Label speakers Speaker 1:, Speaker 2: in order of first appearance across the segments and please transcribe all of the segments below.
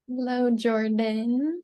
Speaker 1: Hello, Jordan.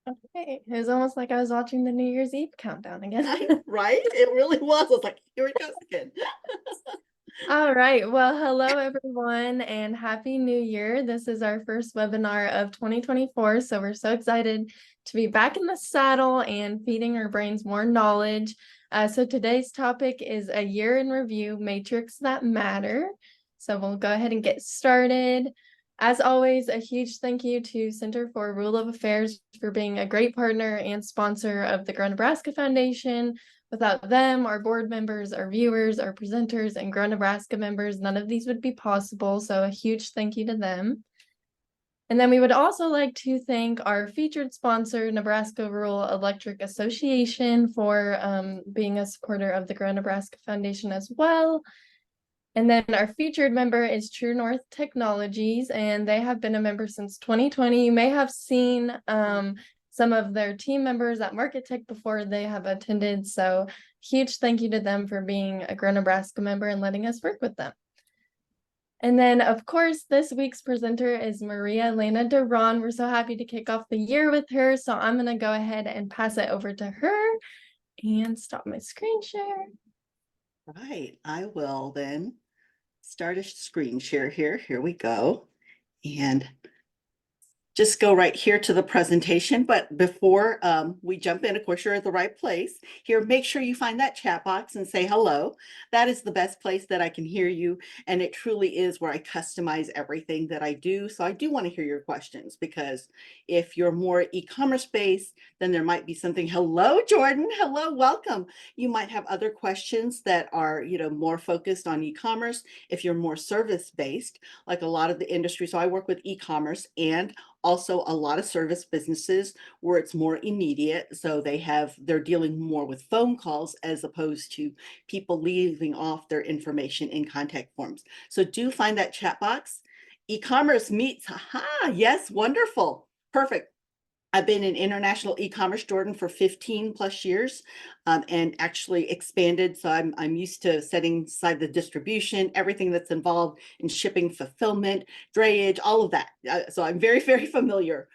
Speaker 1: Okay, it was almost like I was watching the New Year's Eve countdown again.
Speaker 2: Right? It really was. I was like, here it goes again.
Speaker 1: All right. Well, hello, everyone, and Happy New Year. This is our first webinar of 2024, so we're so excited to be back in the saddle and feeding our brains more knowledge. So today's topic is a year in review, Matrix That Matter. So we'll go ahead and get started. As always, a huge thank you to Center for Rule of Affairs for being a great partner and sponsor of the Grow Nebraska Foundation. Without them, our board members, our viewers, our presenters, and Grow Nebraska members, none of these would be possible. So a huge thank you to them. And then we would also like to thank our featured sponsor, Nebraska Rural Electric Association, for being a supporter of the Grow Nebraska Foundation as well. And then our featured member is True North Technologies, and they have been a member since 2020. You may have seen some of their team members at Market Tech before they have attended. So huge thank you to them for being a Grow Nebraska member and letting us work with them. And then, of course, this week's presenter is Maria Elena Duron. We're so happy to kick off the year with her. So I'm going to go ahead and pass it over to her and stop my screen share.
Speaker 2: Right. I will then start a screen share here. Here we go. And just go right here to the presentation. But before we jump in, of course, you're at the right place. Here, make sure you find that chat box and say hello. That is the best place that I can hear you. And it truly is where I customize everything that I do. So I do want to hear your questions, because if you're more e-commerce based, then there might be something. Hello, Jordan. Hello, welcome. You might have other questions that are, more focused on e-commerce. If you're more service based, like a lot of the industry. So I work with e-commerce and also a lot of service businesses where it's more immediate. So they're dealing more with phone calls as opposed to people leaving off their information in contact forms. So do find that chat box. E-commerce meets. Aha, yes, wonderful. Perfect. I've been in international e-commerce, Jordan, for 15 plus years, and actually expanded. So I'm used to setting aside the distribution, everything that's involved in shipping, fulfillment, drayage, all of that. So I'm very, very familiar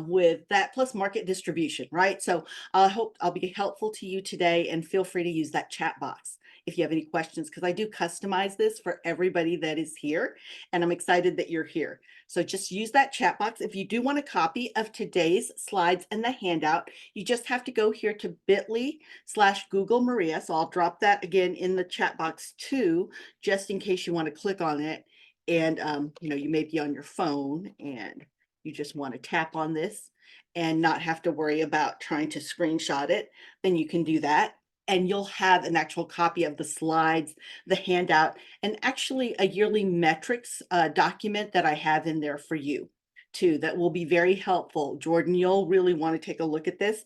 Speaker 2: with that, plus market distribution, right? So I hope I'll be helpful to you today, and feel free to use that chat box if you have any questions, because I do customize this for everybody that is here, and I'm excited that you're here. So just use that chat box. If you do want a copy of today's slides and the handout, you just have to go here to bit.ly/Google Maria. So I'll drop that again in the chat box too, just in case you want to click on it. And, you may be on your phone and you just want to tap on this and not have to worry about trying to screenshot it, then you can do that. And you'll have an actual copy of the slides, the handout, and actually a yearly metrics document that I have in there for you too, that will be very helpful. Jordan, you'll really want to take a look at this,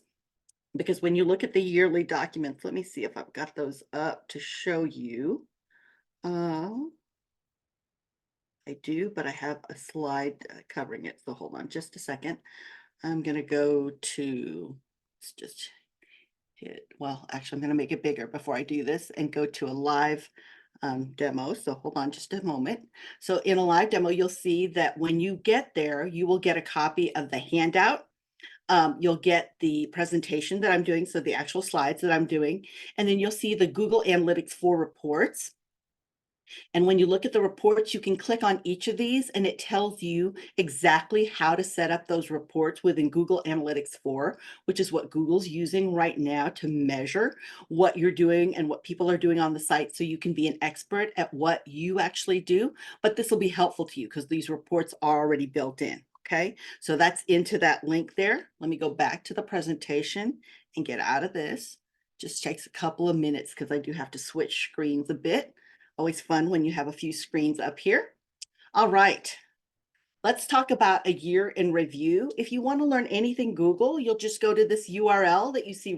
Speaker 2: because when you look at the yearly documents, let me see if I've got those up to show you. I do, but I have a slide covering it. So hold on just a second. I'm going to go to, let's just well, actually, I'm going to make it bigger before I do this and go to a live demo. So hold on just a moment. So in a live demo, you'll see that when you get there, you will get a copy of the handout. You'll get the presentation that I'm doing, so the actual slides that I'm doing, and then you'll see the Google Analytics 4 reports. And when you look at the reports, you can click on each of these and it tells you exactly how to set up those reports within Google Analytics 4, which is what Google's using right now to measure what you're doing and what people are doing on the site, so you can be an expert at what you actually do. But this will be helpful to you because these reports are already built in. Okay, so that's into that link there. Let me go back to the presentation and get out of this. Just takes a couple of minutes because I do have to switch screens a bit. Always fun when you have a few screens up here. All right, let's talk about a year in review. If you want to learn anything Google, you'll just go to this URL that you see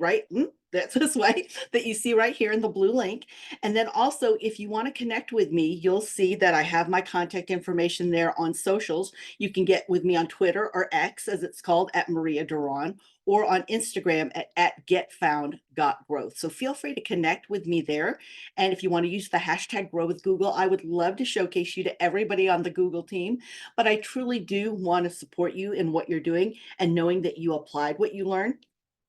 Speaker 2: that's this way, that you see right here in the blue link. And then also, if you want to connect with me, you'll see that I have my contact information there on socials. You can get with me on Twitter, or X as it's called, at Maria Duron, or on Instagram at getfound.growth. So feel free to connect with me there. And if you want to use the hashtag grow with Google, I would love to showcase you to everybody on the Google team. But I truly do want to support you in what you're doing and knowing that you applied what you learned.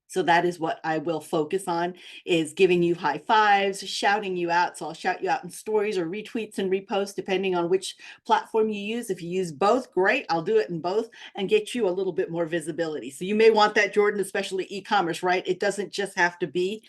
Speaker 2: So that is what I will focus on, is giving you high fives, shouting you out. So I'll shout you out in stories or retweets and reposts, depending on which platform you use. If you use both, great. I'll do it in both and get you a little bit more visibility. So you may want that, Jordan, especially e-commerce, right? It doesn't just have to be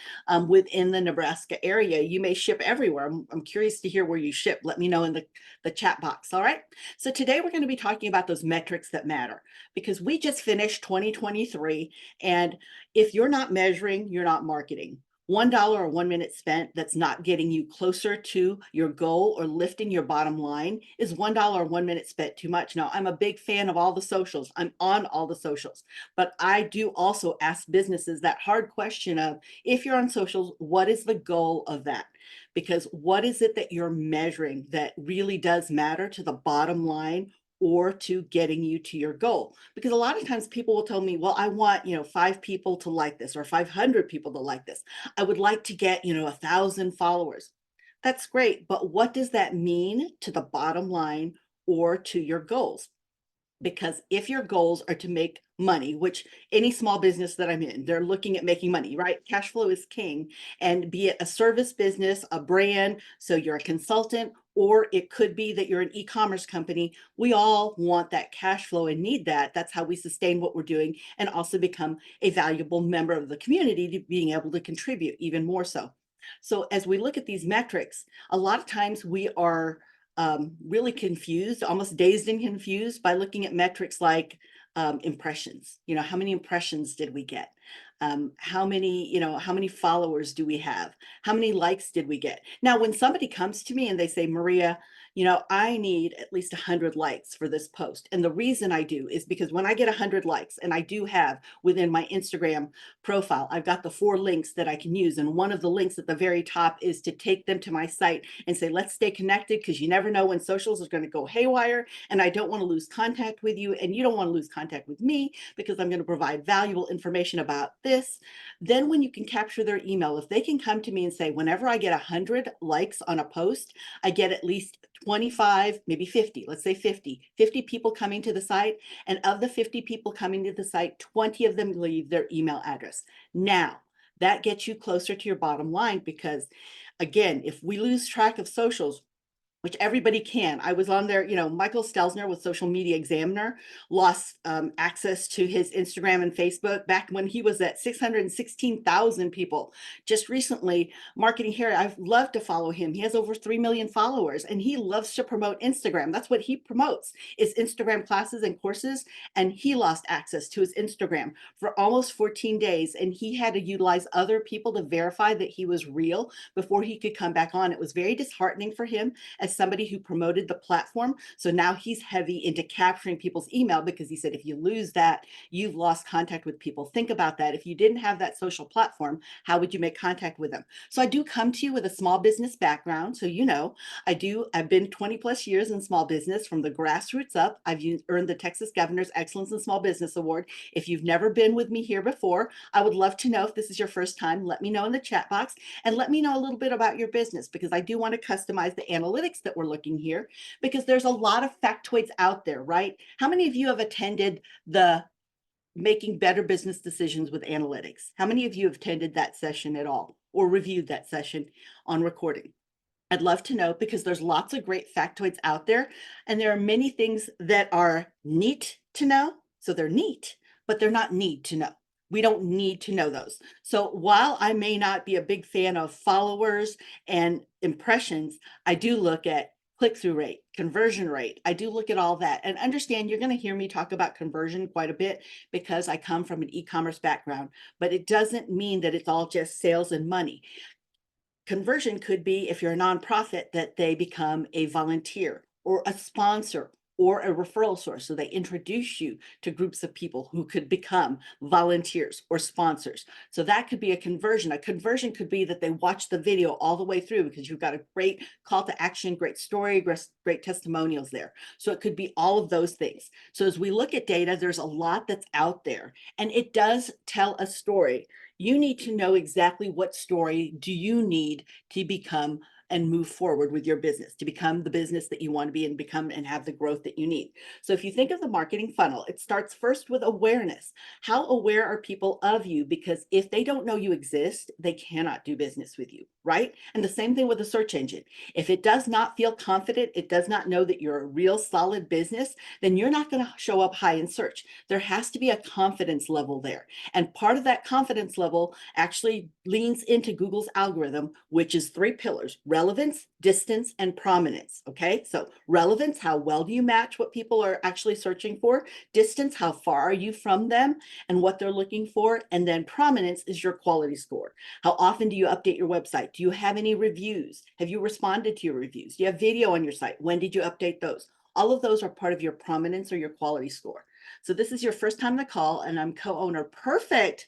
Speaker 2: within the Nebraska area. You may ship everywhere. I'm curious to hear where you ship. Let me know in the chat box. All right. So today we're going to be talking about those metrics that matter, because we just finished 2023. And if you're not measuring, you're not marketing. $1 or 1 minute spent that's not getting you closer to your goal or lifting your bottom line is $1 or 1 minute spent too much. Now, I'm a big fan of all the socials. I'm on all the socials, but I do also ask businesses that hard question of, if you're on socials, what is the goal of that? Because what is it that you're measuring that really does matter to the bottom line or to getting you to your goal? Because a lot of times people will tell me, well, I want, 5 people to like this, or 500 people to like this. I would like to get, 1,000 followers. That's great. But what does that mean to the bottom line or to your goals? Because if your goals are to make money, which any small business that I'm in, they're looking at making money, right? Cash flow is king. And be it a service business, a brand, so you're a consultant, or it could be that you're an e-commerce company, we all want that cash flow and need that. That's how we sustain what we're doing and also become a valuable member of the community, to being able to contribute even more so. So as we look at these metrics, a lot of times we are really confused, almost dazed and confused, by looking at metrics like impressions. How many impressions did we get? How many followers do we have? How many likes did we get? Now, when somebody comes to me and they say, Maria, I need at least 100 likes for this post. And the reason I do is because when I get 100 likes, and I do have within my Instagram profile, I've got the 4 links that I can use. And one of the links at the very top is to take them to my site and say, let's stay connected, because you never know when socials are going to go haywire. And I don't want to lose contact with you. And you don't want to lose contact with me, because I'm going to provide valuable information about this. Then when you can capture their email, if they can come to me and say, whenever I get 100 likes on a post, I get at least 25, maybe 50, let's say 50 people coming to the site. And of the 50 people coming to the site, 20 of them leave their email address. Now, that gets you closer to your bottom line, because again, if we lose track of socials, which everybody can. I was on there, Michael Stelzner with Social Media Examiner lost access to his Instagram and Facebook back when he was at 616,000 people. Just recently, Marketing Harry, I've loved to follow him. He has over 3 million followers, and he loves to promote Instagram. That's what he promotes, is Instagram classes and courses. And he lost access to his Instagram for almost 14 days. And he had to utilize other people to verify that he was real before he could come back on. It was very disheartening for him as somebody who promoted the platform. So now he's heavy into capturing people's email, because he said, if you lose that, you've lost contact with people. Think about that. If you didn't have that social platform, how would you make contact with them? So I do come to you with a small business background. So, I've been 20 plus years in small business from the grassroots up. I've earned the Texas Governor's Excellence in Small Business Award. If you've never been with me here before, I would love to know if this is your first time. Let me know in the chat box, and let me know a little bit about your business, because I do want to customize the analytics that we're looking here, because there's a lot of factoids out there, right? How many of you have attended the Making Better Business Decisions with Analytics? How many of you have attended that session at all, or reviewed that session on recording? I'd love to know because there's lots of great factoids out there. And there are many things that are neat to know. So they're neat, but they're not need to know. We don't need to know those. So while I may not be a big fan of followers and impressions, I do look at click-through rate, conversion rate. I do look at all that and understand you're going to hear me talk about conversion quite a bit because I come from an e-commerce background, but it doesn't mean that it's all just sales and money. Conversion could be, if you're a nonprofit, that they become a volunteer or a sponsor or a referral source. So they introduce you to groups of people who could become volunteers or sponsors. So that could be a conversion. A conversion could be that they watch the video all the way through because you've got a great call to action, great story, great testimonials there. So it could be all of those things. So as we look at data, there's a lot that's out there and it does tell a story. You need to know exactly what story do you need to become and move forward with your business, to become the business that you want to be and become and have the growth that you need. So if you think of the marketing funnel, it starts first with awareness. How aware are people of you? Because if they don't know you exist, they cannot do business with you, right? And the same thing with the search engine. If it does not feel confident, it does not know that you're a real solid business, then you're not going to show up high in search. There has to be a confidence level there. And part of that confidence level actually leans into Google's algorithm, which is 3 pillars: relevance, distance, and prominence. Okay, so relevance, how well do you match what people are actually searching for? Distance, how far are you from them and what they're looking for? And then prominence is your quality score. How often do you update your website? Do you have any reviews? Have you responded to your reviews? Do you have video on your site? When did you update those? All of those are part of your prominence or your quality score. So this is your first time to call and I'm co-owner. Perfect.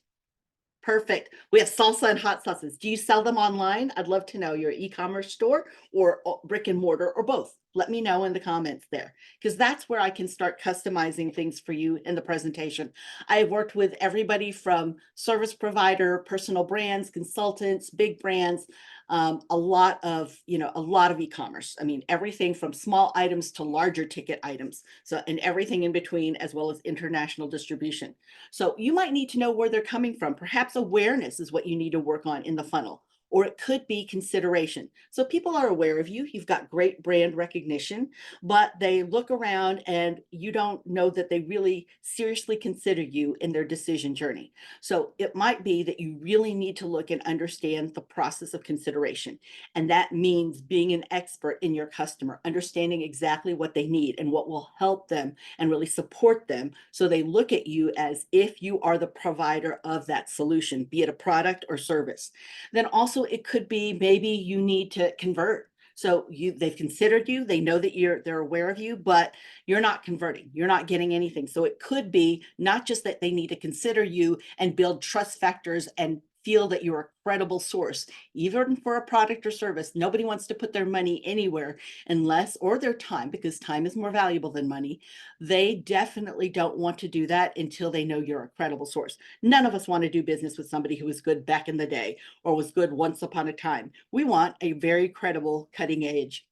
Speaker 2: Perfect. We have salsa and hot sauces. Do you sell them online? I'd love to know your e-commerce store or brick and mortar or both. Let me know in the comments there because that's where I can start customizing things for you in the presentation. I have worked with everybody from service provider, personal brands, consultants, big brands, a lot of e-commerce. I mean, everything from small items to larger ticket items. So, and everything in between, as well as international distribution. So you might need to know where they're coming from. Perhaps awareness is what you need to work on in the funnel, or it could be consideration. So people are aware of you. You've got great brand recognition, but they look around and you don't know that they really seriously consider you in their decision journey. So it might be that you really need to look and understand the process of consideration. And that means being an expert in your customer, understanding exactly what they need and what will help them and really support them. So they look at you as if you are the provider of that solution, be it a product or service. Then also it could be maybe you need to convert. So they've considered you, they know that they're aware of you, but you're not converting, you're not getting anything. So it could be not just that they need to consider you and build trust factors and feel that you're a credible source, even for a product or service. Nobody wants to put their money anywhere unless, or their time, because time is more valuable than money. They definitely don't want to do that until they know you're a credible source. None of us want to do business with somebody who was good back in the day or was good once upon a time. We want a very credible, cutting edge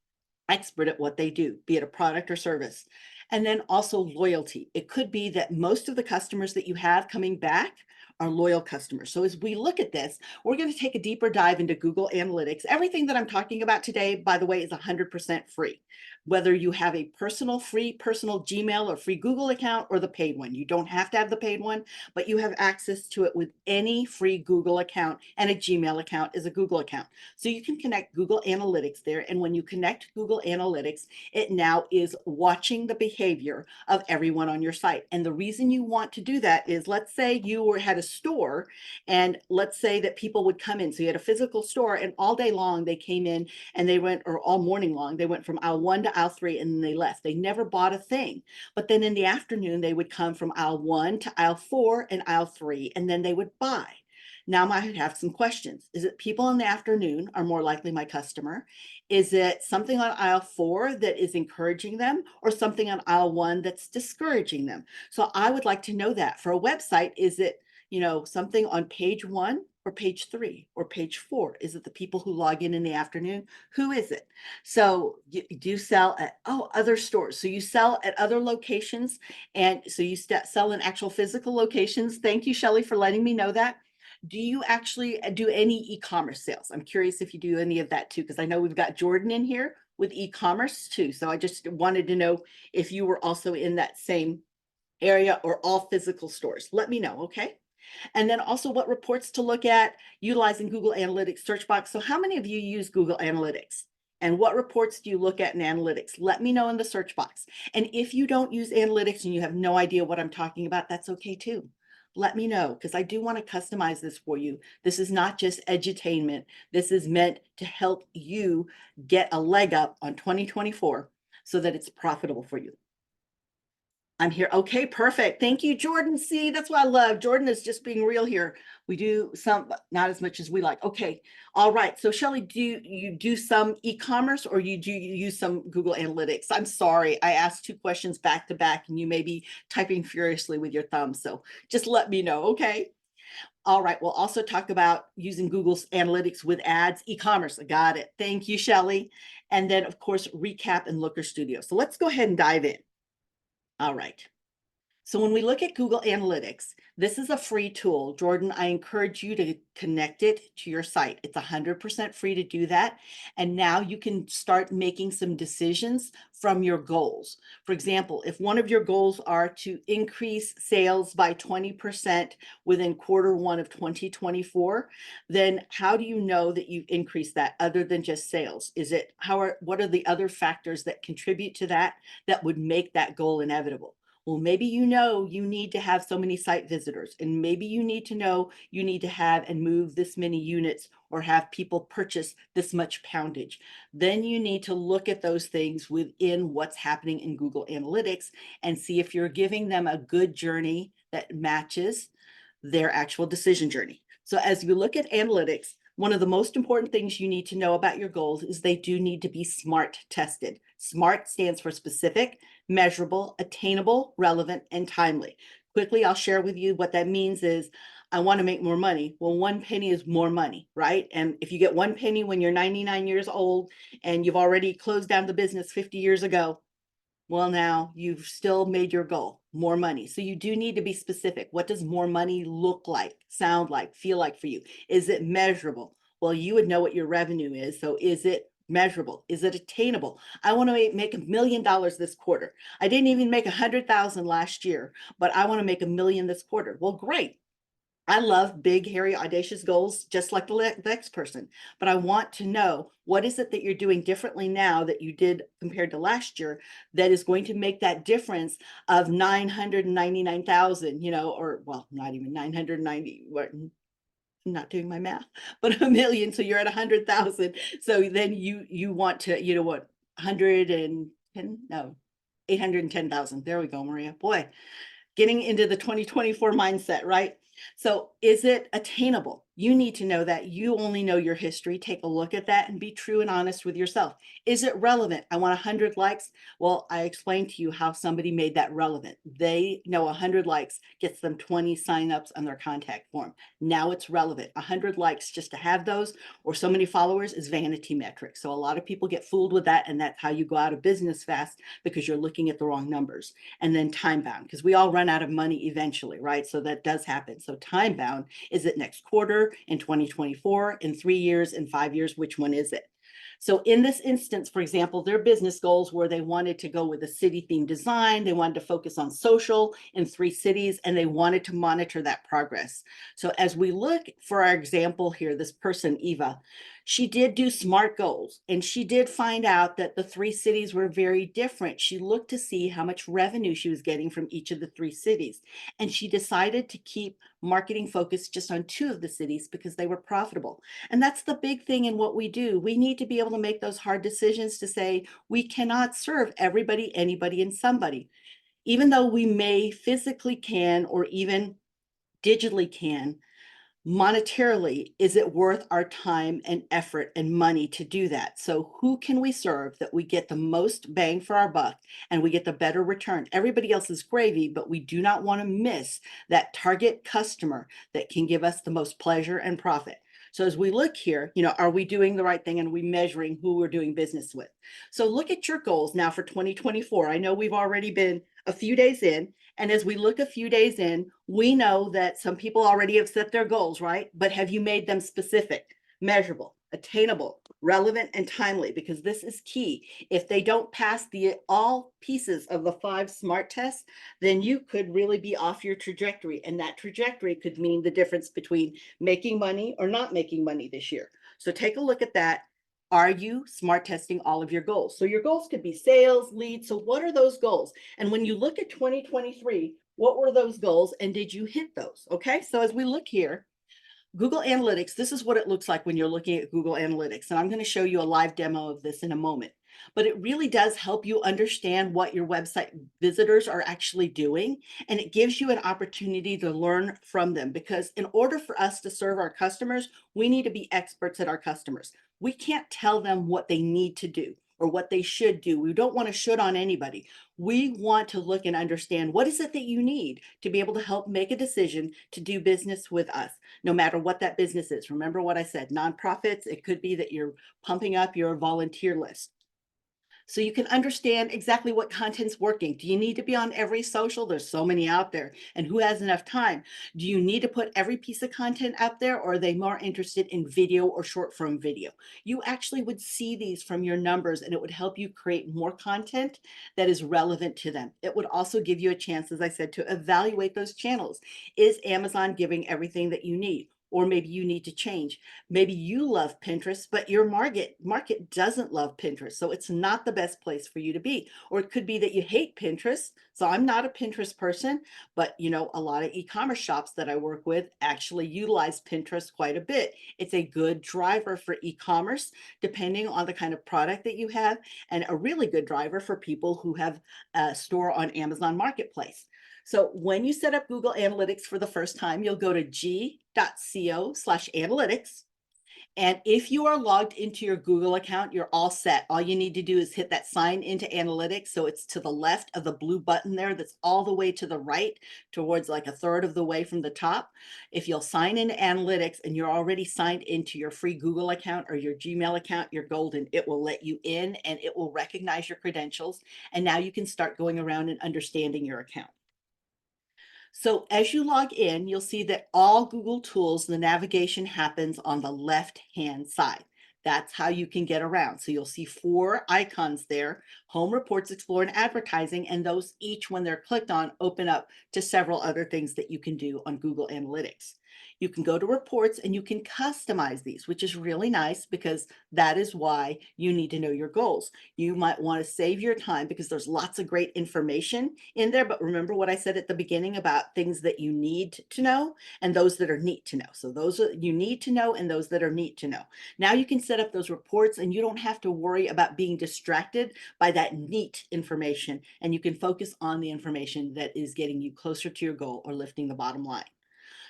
Speaker 2: expert at what they do, be it a product or service. And then also loyalty. It could be that most of the customers that you have coming back are loyal customers. So as we look at this, we're going to take a deeper dive into Google Analytics. Everything that I'm talking about today, by the way, is 100% free. Whether you have a free personal Gmail or free Google account or the paid one. You don't have to have the paid one, but you have access to it with any free Google account, and a Gmail account is a Google account. So you can connect Google Analytics there. And when you connect Google Analytics, it now is watching the behavior of everyone on your site. And the reason you want to do that is, let's say you had a store, and let's say that people would come in. So you had a physical store, and all day long they came in and they went, or all morning long, they went from aisle 1 to aisle 3 and then they left. They never bought a thing. But then in the afternoon, they would come from aisle 1 to aisle 4 and aisle 3, and then they would buy. Now I have some questions. Is it people in the afternoon are more likely my customer? Is it something on aisle 4 that is encouraging them, or something on aisle 1 that's discouraging them? So I would like to know that. For a website, is it, something on page 1 or page 3 or page 4? Is it the people who log in the afternoon? Who is it? So you do sell at other stores. So you sell at other locations, and so you sell in actual physical locations. Thank you, Shelley, for letting me know that. do you actually do any e-commerce sales? I'm curious if you do any of that too, because I know we've got Jordan in here with e-commerce too. So I just wanted to know if you were also in that same area or all physical stores. Let me know, okay? And then also what reports to look at utilizing Google Analytics search box. So how many of you use Google Analytics? And what reports do you look at in analytics? Let me know in the search box. And if you don't use analytics and you have no idea what I'm talking about, that's okay too. Let me know, because I do want to customize this for you. This is not just edutainment. This is meant to help you get a leg up on 2024 so that it's profitable for you. I'm here. Okay, perfect. Thank you, Jordan. See, that's what I love. Jordan is just being real here. We do some, but not as much as we like. Okay. All right. So Shelly, do you do some e-commerce or you use some Google Analytics? I'm sorry. I asked two questions back to back and you may be typing furiously with your thumbs. So just let me know. Okay. All right. We'll also talk about using Google's Analytics with ads, e-commerce. I got it. Thank you, Shelly. And then of course, recap and Looker Studio. So let's go ahead and dive in. All right. So when we look at Google Analytics, this is a free tool. Jordan, I encourage you to connect it to your site. It's 100% free to do that. And now you can start making some decisions from your goals. For example, if one of your goals are to increase sales by 20% within Q1 of 2024, then how do you know that you've increased that other than just sales? What are the other factors that contribute to that would make that goal inevitable? Well, maybe you know you need to have so many site visitors, and maybe you need to know you need to have and move this many units or have people purchase this much poundage. Then you need to look at those things within what's happening in Google Analytics and see if you're giving them a good journey that matches their actual decision journey. So as you look at analytics, one of the most important things you need to know about your goals is they do need to be SMART tested. SMART stands for specific, measurable, attainable, relevant, and timely. Quickly, I'll share with you what that means is I want to make more money. Well, 1 penny is more money, right? And if you get 1 penny when you're 99 years old and you've already closed down the business 50 years ago, well, now you've still made your goal, more money. So you do need to be specific. What does more money look like, sound like, feel like for you? Is it measurable? Well, you would know what your revenue is. So is it measurable? Is it attainable? I want to make $1 million this quarter. I didn't even make 100,000 last year, but I want to make $1 million this quarter. Well, great. I love big, hairy, audacious goals, just like the next person. But I want to know, what is it that you're doing differently now that you did compared to last year that is going to make that difference of 999,000, or well, not even 990, I'm not doing my math, but $1 million. So you're at 100,000. So then you want to, 110, no, 810,000. There we go, Maria. Boy, getting into the 2024 mindset, right? So is it attainable? You need to know that. You only know your history. Take a look at that and be true and honest with yourself. Is it relevant? I want 100 likes. Well, I explained to you how somebody made that relevant. They know 100 likes gets them 20 signups on their contact form. Now it's relevant. 100 likes just to have those or so many followers is vanity metric. So a lot of people get fooled with that, and that's how you go out of business fast, because you're looking at the wrong numbers. And then time bound, because we all run out of money eventually, right? So that does happen. So time bound, is it next quarter, in 2024, in 3 years, in 5 years? Which one is it? So in this instance, for example, their business goals were they wanted to go with a city themed design, they wanted to focus on social in 3 cities, and they wanted to monitor that progress. So as we look for our example here, this person, Eva, she did do SMART goals, and she did find out that the 3 cities were very different. She looked to see how much revenue she was getting from each of the 3 cities, and she decided to keep marketing focused just on 2 of the cities because they were profitable. And that's the big thing in what we do. We need to be able to make those hard decisions to say we cannot serve everybody, anybody, and somebody. Even though we may physically can or even digitally can, monetarily, is it worth our time and effort and money to do that? So who can we serve that we get the most bang for our buck and we get the better return? Everybody else is gravy, but we do not want to miss that target customer that can give us the most pleasure and profit. So as we look here, are we doing the right thing, and are we measuring who we're doing business with? So look at your goals now for 2024. I know we've already been a few days in, And as we look a few days in, we know that some people already have set their goals, right? But have you made them specific, measurable, attainable, relevant, and timely? Because this is key. If they don't pass the all pieces of the 5 SMART tests, then you could really be off your trajectory. And that trajectory could mean the difference between making money or not making money this year. So take a look at that. Are you smart testing all of your goals? So your goals could be sales, leads. So what are those goals? And when you look at 2023, what were those goals and did you hit those? Okay, so as we look here, Google Analytics, this is what it looks like when you're looking at Google Analytics. And I'm going to show you a live demo of this in a moment. But it really does help you understand what your website visitors are actually doing. And it gives you an opportunity to learn from them. Because in order for us to serve our customers, we need to be experts at our customers. We can't tell them what they need to do or what they should do. We don't want to should on anybody. We want to look and understand what is it that you need to be able to help make a decision to do business with us, no matter what that business is. Remember what I said, nonprofits, it could be that you're pumping up your volunteer list. So you can understand exactly what content's working. Do you need to be on every social? There's so many out there. And who has enough time? Do you need to put every piece of content out there, or are they more interested in video or short form video? You actually would see these from your numbers, and it would help you create more content that is relevant to them. It would also give you a chance, as I said, to evaluate those channels. Is Amazon giving everything that you need? Or maybe you need to change. Maybe you love Pinterest, but your market doesn't love Pinterest. So it's not the best place for you to be. Or it could be that you hate Pinterest. So I'm not a Pinterest person, but a lot of e-commerce shops that I work with actually utilize Pinterest quite a bit. It's a good driver for e-commerce, depending on the kind of product that you have, and a really good driver for people who have a store on Amazon Marketplace. So when you set up Google Analytics for the first time, you'll go to g.co/analytics. And if you are logged into your Google account, you're all set. All you need to do is hit that sign into analytics. So it's to the left of the blue button there that's all the way to the right, towards like a third of the way from the top. If you'll sign into analytics and you're already signed into your free Google account or your Gmail account, you're golden. It will let you in and it will recognize your credentials. And now you can start going around and understanding your account. So as you log in, you'll see that all Google tools, the navigation happens on the left-hand side. That's how you can get around. So you'll see 4 icons there: Home, Reports, Explore, and Advertising. And those each, when they're clicked on, open up to several other things that you can do on Google Analytics. You can go to reports and you can customize these, which is really nice because that is why you need to know your goals. You might want to save your time because there's lots of great information in there. But remember what I said at the beginning about things that you need to know and those that are neat to know. So those are you need to know and those that are neat to know. Now you can set up those reports and you don't have to worry about being distracted by that neat information. And you can focus on the information that is getting you closer to your goal or lifting the bottom line.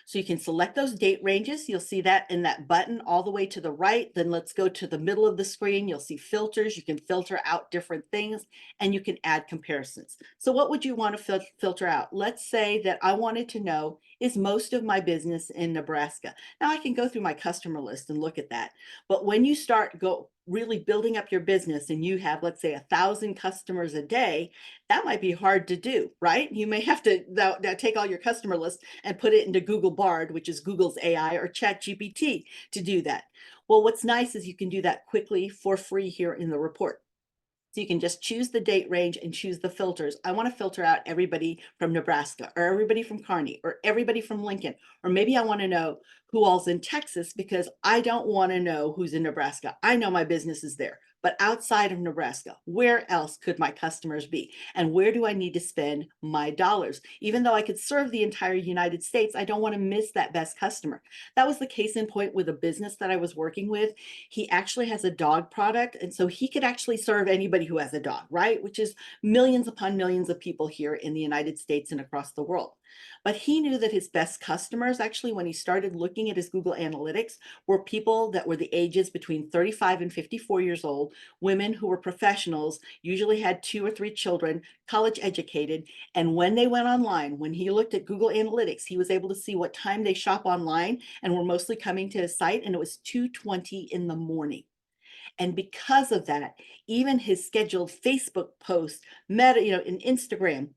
Speaker 2: So you can select those date ranges. You'll see that in that button all the way to the right. Then let's go to the middle of the screen. You'll see filters. You can filter out different things and you can add comparisons. So what would you want to filter out? Let's say that I wanted to know, is most of my business in Nebraska? Now I can go through my customer list and look at that. But when you start really building up your business and you have, let's say, 1,000 customers a day, that might be hard to do, right? You may have to now take all your customer list and put it into Google Bard, which is Google's AI, or ChatGPT to do that. Well, what's nice is you can do that quickly for free here in the report. So you can just choose the date range and choose the filters. I want to filter out everybody from Nebraska or everybody from Kearney or everybody from Lincoln. Or maybe I want to know who all's in Texas because I don't want to know who's in Nebraska. I know my business is there. But outside of Nebraska, where else could my customers be? And where do I need to spend my dollars? Even though I could serve the entire United States, I don't want to miss that best customer. That was the case in point with a business that I was working with. He actually has a dog product. And so he could actually serve anybody who has a dog, right? Which is millions upon millions of people here in the United States and across the world. But he knew that his best customers, actually, when he started looking at his Google Analytics, were people that were the ages between 35 and 54 years old, women who were professionals, usually had 2 or 3 children, college educated. And when they went online, when he looked at Google Analytics, he was able to see what time they shop online and were mostly coming to his site. And it was 2:20 in the morning. And because of that, even his scheduled Facebook posts, Meta, and Instagram,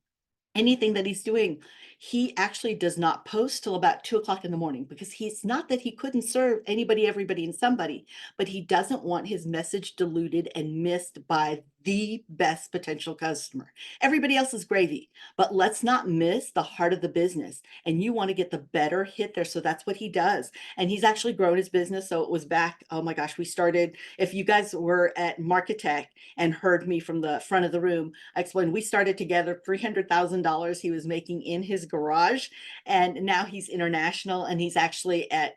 Speaker 2: anything that he's doing, he actually does not post till about 2 o'clock in the morning, because he's not that he couldn't serve anybody, everybody, and somebody, but he doesn't want his message diluted and missed by the best potential customer. Everybody else is gravy, but let's not miss the heart of the business. And you want to get the better hit there. So that's what he does. And he's actually grown his business. So it was back, oh my gosh, we started, if you guys were at Marketech and heard me from the front of the room, I explained we started together, $300,000 he was making in his garage. And now he's international, and he's actually at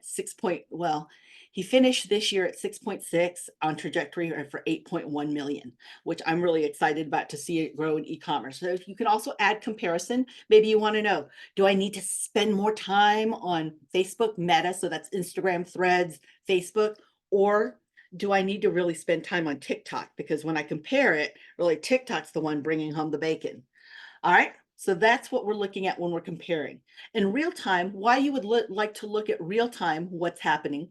Speaker 2: well, he finished this year at 6.6, on trajectory for 8.1 million, which I'm really excited about to see it grow in e-commerce. So if you can also add comparison, maybe you want to know, do I need to spend more time on Facebook Meta? So that's Instagram, Threads, Facebook, or do I need to really spend time on TikTok? Because when I compare it, really TikTok's the one bringing home the bacon. All right. So that's what we're looking at when we're comparing. In real time, why you would like to look at real time, what's happening,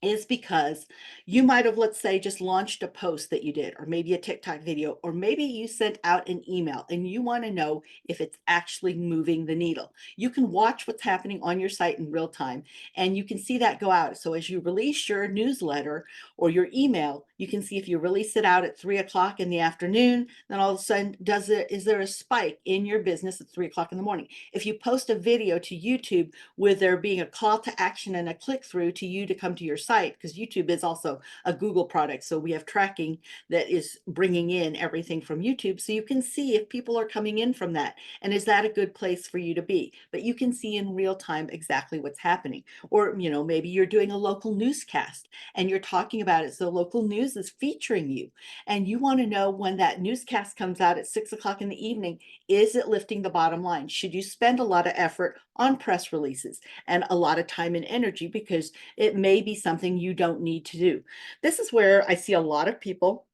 Speaker 2: is because you might have, let's say, just launched a post that you did, or maybe a TikTok video, or maybe you sent out an email and you want to know if it's actually moving the needle. You can watch what's happening on your site in real time, and you can see that go out. So as you release your newsletter or your email, you can see if you release it out at 3 o'clock in the afternoon, then all of a sudden, is there a spike in your business at 3 o'clock in the morning? If you post a video to YouTube with there being a call to action and a click through to you to come to your site, because YouTube is also a Google product. So we have tracking that is bringing in everything from YouTube. So you can see if people are coming in from that. And is that a good place for you to be? But you can see in real time exactly what's happening. Or, maybe you're doing a local newscast and you're talking about it. So local news is featuring you. And you want to know when that newscast comes out at 6 o'clock in the evening, is it lifting the bottom line? Should you spend a lot of effort on press releases and a lot of time and energy, because it may be something you don't need to do? This is where I see a lot of people,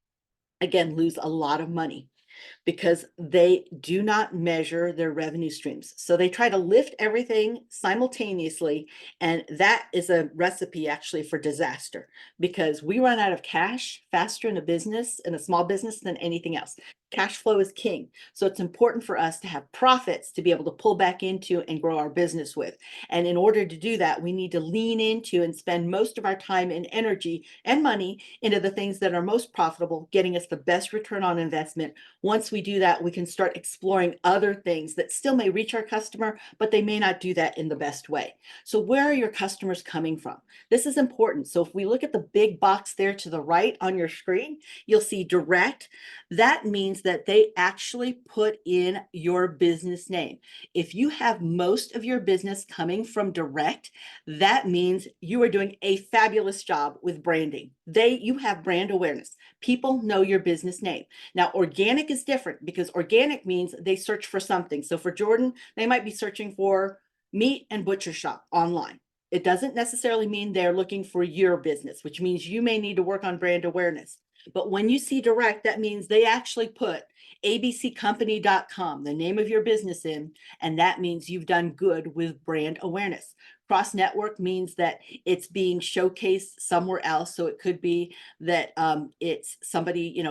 Speaker 2: again, lose a lot of money, because they do not measure their revenue streams. So they try to lift everything simultaneously. And that is a recipe actually for disaster, because we run out of cash faster in a small business than anything else. Cash flow is king. So it's important for us to have profits to be able to pull back into and grow our business with. And in order to do that, we need to lean into and spend most of our time and energy and money into the things that are most profitable, getting us the best return on investment. Once we do that, we can start exploring other things that still may reach our customer, but they may not do that in the best way. So where are your customers coming from? This is important. So if we look at the big box there to the right on your screen, you'll see direct. That means that they actually put in your business name. If you have most of your business coming from direct, that means you are doing a fabulous job with branding. You have brand awareness. People know your business name. Now, organic is different, because organic means they search for something. So for Jordan, they might be searching for meat and butcher shop online. It doesn't necessarily mean they're looking for your business, which means you may need to work on brand awareness. But when you see direct, that means they actually put abccompany.com, the name of your business, in, and that means you've done good with brand awareness. Cross network means that it's being showcased somewhere else. So it could be that it's somebody,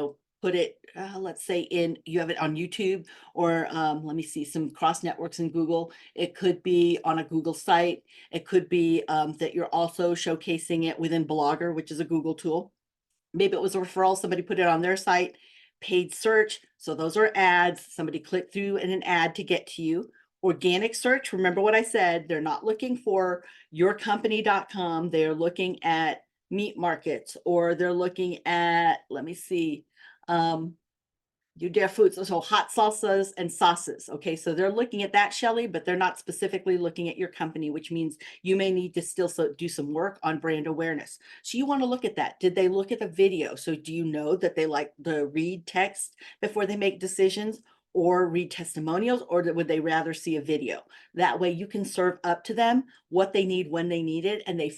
Speaker 2: put it, let's say you have it on YouTube, or let me see, some cross networks in Google. It could be on a Google site. It could be that you're also showcasing it within Blogger, which is a Google tool. Maybe it was a referral, somebody put it on their site. Paid search, so those are ads. Somebody clicked through in an ad to get to you. Organic search, remember what I said, they're not looking for yourcompany.com. They're looking at meat markets, or they're looking at, let me see, you dare foods, so hot salsas and sauces. Okay, so they're looking at that, Shelly, but they're not specifically looking at your company, which means you may need to still do some work on brand awareness. So you want to look at that. Did they look at the video? So do you know that they like to read text before they make decisions, or read testimonials, or would they rather see a video? That way you can serve up to them what they need when they need it, and they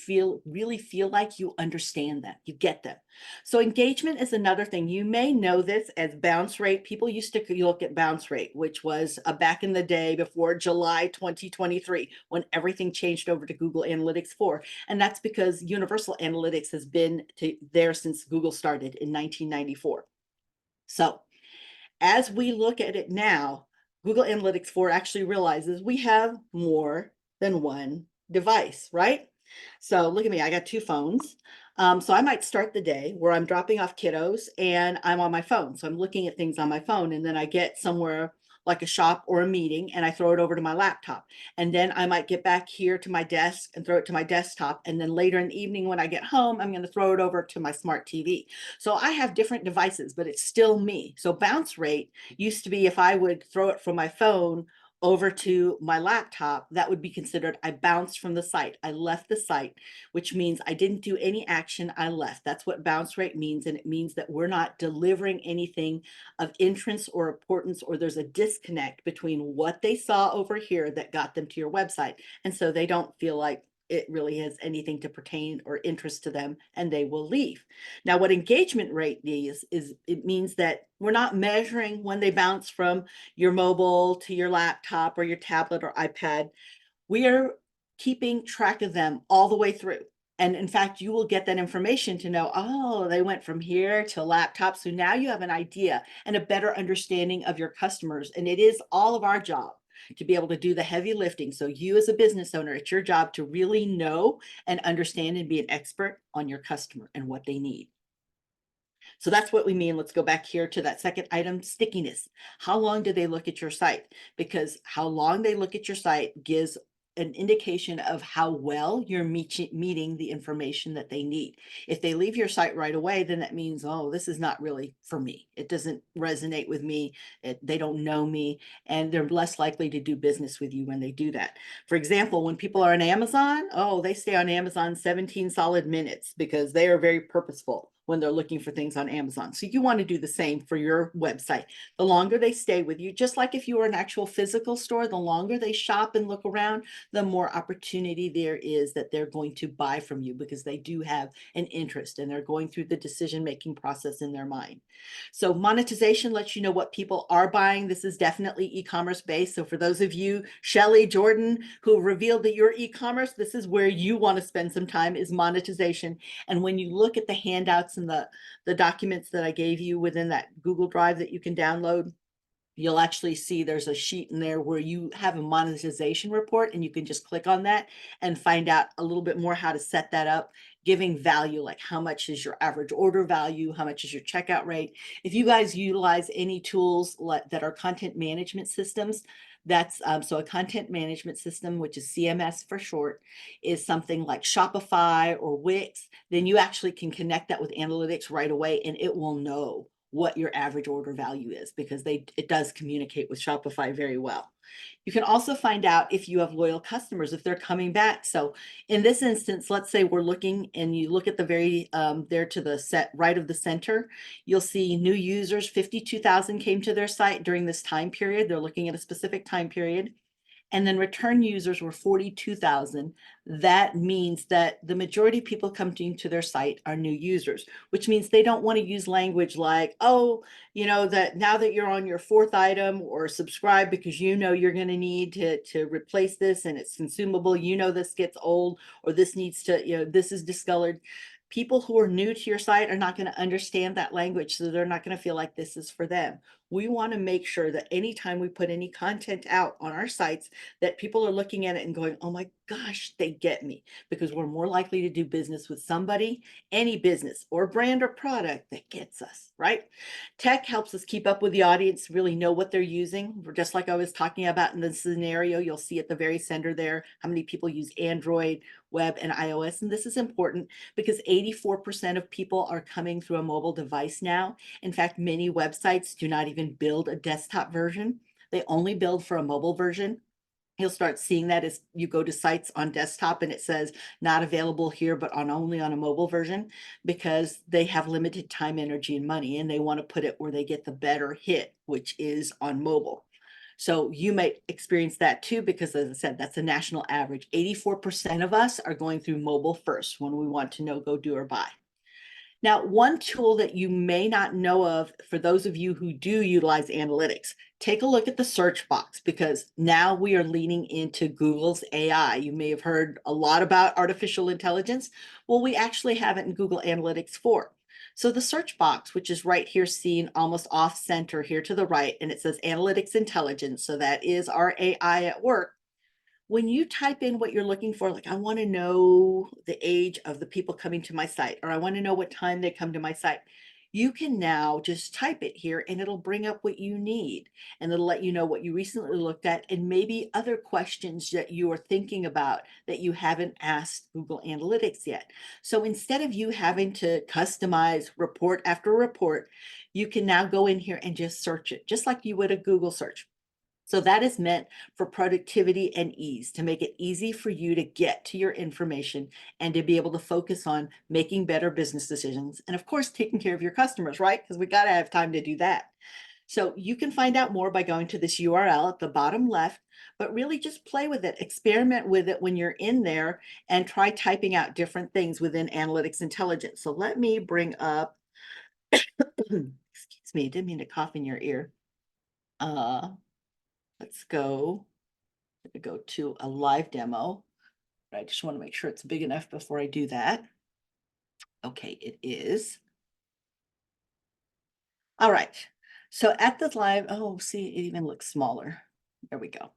Speaker 2: really feel like you understand them, you get them. So engagement is another thing. You may know this as bounce rate. People used to look at bounce rate, which was back in the day before July 2023, when everything changed over to Google Analytics 4. And that's because Universal Analytics has been there since Google started in 1994. So as we look at it now, Google Analytics 4 actually realizes we have more than one device, right? So look at me, I got two phones. So I might start the day where I'm dropping off kiddos and I'm on my phone. So I'm looking at things on my phone, and then I get somewhere like a shop or a meeting and I throw it over to my laptop. And then I might get back here to my desk and throw it to my desktop. And then later in the evening when I get home, I'm going to throw it over to my smart TV. So I have different devices, but it's still me. So bounce rate used to be if I would throw it from my phone over to my laptop, that would be considered I bounced from the site. I left the site, which means I didn't do any action. I left. That's what bounce rate means. And it means that we're not delivering anything of interest or importance, or there's a disconnect between what they saw over here that got them to your website. And so they don't feel like it really has anything to pertain or interest to them, and they will leave. Now, what engagement rate is it means that we're not measuring when they bounce from your mobile to your laptop or your tablet or iPad. We are keeping track of them all the way through. And in fact, you will get that information to know, oh, they went from here to laptop. So now you have an idea and a better understanding of your customers. And it is all of our job to be able to do the heavy lifting. So you as a business owner, it's your job to really know and understand and be an expert on your customer and what they need. So that's what we mean. Let's go back here to that second item, stickiness. How long do they look at your site? Because how long they look at your site gives an indication of how well you're meeting the information that they need. If they leave your site right away, then that means, oh, this is not really for me. It doesn't resonate with me. They don't know me, and they're less likely to do business with you when they do that. For example, when people are on Amazon, oh, they stay on Amazon 17 solid minutes because they are very purposeful when they're looking for things on Amazon. So you want to do the same for your website. The longer they stay with you, just like if you were an actual physical store, the longer they shop and look around, the more opportunity there is that they're going to buy from you because they do have an interest and they're going through the decision-making process in their mind. So monetization lets you know what people are buying. This is definitely e-commerce based. So for those of you, Shelly, Jordan, who revealed that you're e-commerce, this is where you want to spend some time, is monetization. And when you look at the handouts and the documents that I gave you within that Google Drive that you can download, you'll actually see there's a sheet in there where you have a monetization report, and you can just click on that and find out a little bit more how to set that up, giving value, like how much is your average order value, how much is your checkout rate. If you guys utilize any tools that are content management systems, that's so a content management system, which is CMS for short, is something like Shopify or Wix, then you actually can connect that with analytics right away, and it will know what your average order value is because it does communicate with Shopify very well. You can also find out if you have loyal customers, if they're coming back. So in this instance, let's say we're looking and you look at the very there to the set right of the center, you'll see new users, 52,000 came to their site during this time period. They're looking at a specific time period. And then return users were 42,000. That means that the majority of people coming to their site are new users, which means they don't want to use language like, oh, that now that you're on your fourth item, or subscribe because you're going to need to replace this and it's consumable, this gets old, or this needs to, this is discolored. People who are new to your site are not going to understand that language, so they're not going to feel like this is for them. We want to make sure that anytime we put any content out on our sites, that people are looking at it and going, oh my gosh, they get me, because we're more likely to do business with somebody, any business or brand or product that gets us, right? Tech helps us keep up with the audience, really know what they're using. Just like I was talking about in the scenario, you'll see at the very center there, how many people use Android, web, and iOS. And this is important because 84% of people are coming through a mobile device now. In fact, many websites do not even build a desktop version. They only build for a mobile version. You'll start seeing that as you go to sites on desktop and it says not available here, but only on a mobile version, because they have limited time, energy, and money, and they want to put it where they get the better hit, which is on mobile. So you might experience that too, because as I said, that's a national average. 84% of us are going through mobile first when we want to know, go, do, or buy. Now, one tool that you may not know of, for those of you who do utilize analytics, take a look at the search box, because now we are leaning into Google's AI. You may have heard a lot about artificial intelligence. Well, we actually have it in Google Analytics 4. So the search box, which is right here seen almost off center here to the right, and it says analytics intelligence. So that is our AI at work. When you type in what you're looking for, like I want to know the age of the people coming to my site, or I want to know what time they come to my site, you can now just type it here and it'll bring up what you need, and it'll let you know what you recently looked at and maybe other questions that you are thinking about that you haven't asked Google Analytics yet. So instead of you having to customize report after report, you can now go in here and just search it, just like you would a Google search. So that is meant for productivity and ease, to make it easy for you to get to your information and to be able to focus on making better business decisions. And of course, taking care of your customers, right? Because we got to have time to do that. So you can find out more by going to this URL at the bottom left, but really just play with it, experiment with it when you're in there, and try typing out different things within analytics intelligence. So let me bring up, excuse me, didn't mean to cough in your ear. Let's go to a live demo. But I just want to make sure it's big enough before I do that. Okay, it is. All right. So at the live, oh, see, it even looks smaller. There we go.